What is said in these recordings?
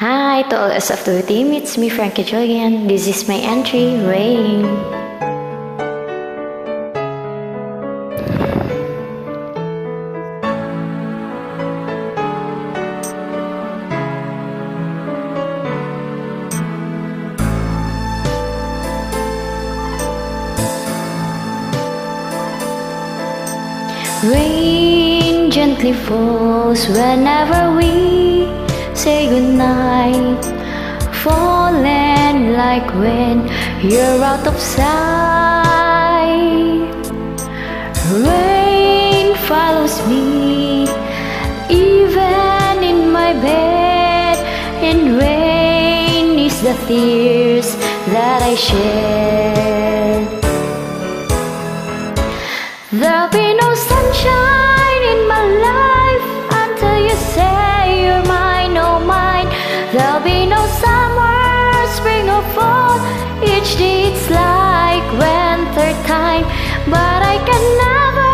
Hi to all SF2 team, it's me Frankie Joyan. This is my entry, Rain. Rain gently falls whenever we say goodnight, falling like when you're out of sight. Rain follows me even in my bed, and rain is the tears that I share. There'll be no sunshine in my life until you say you're mine, oh mine. There'll be no summer, spring or fall. Each day it's like winter time, but I can never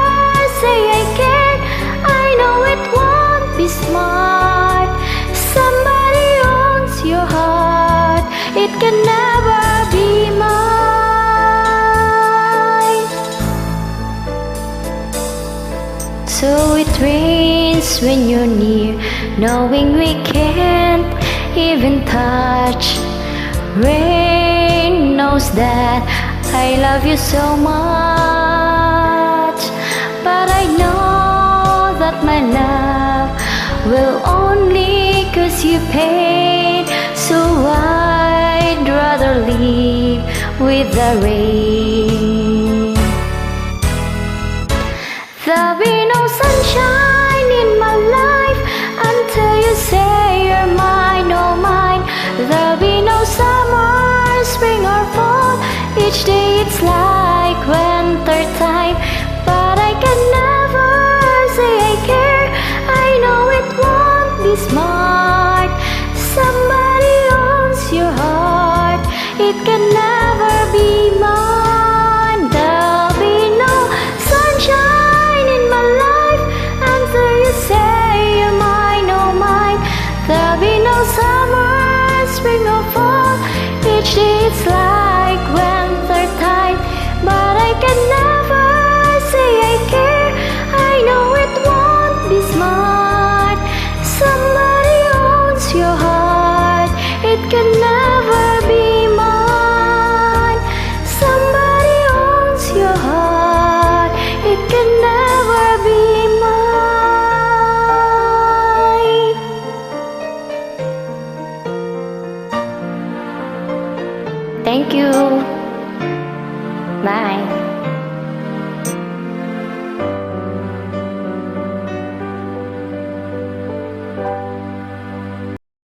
say I care. I know it won't be smart. Somebody owns your heart. It can never be mine. So it rains when you're near, knowing we can't even touch. Rain knows that I love you so much, but I know that my love will only cause you pain. So I'd rather live with the rain. There'll be no sunshine in my life until you say you're mine, oh mine. There'll be no summer, spring or fall. Each day it's like winter time, but I can never say I care. I know it won't be smart. Somebody owns your heart. It can never be mine. There'll be no sunshine in my life until you say you're mine, oh mine. There'll be no summer, spring or fall. Each day it's like winter time, but I can never say I care. I know it won't be smart. Somebody owns your heart. It can never be mine. Somebody owns your heart. It can never be mine. Thank you. Bye.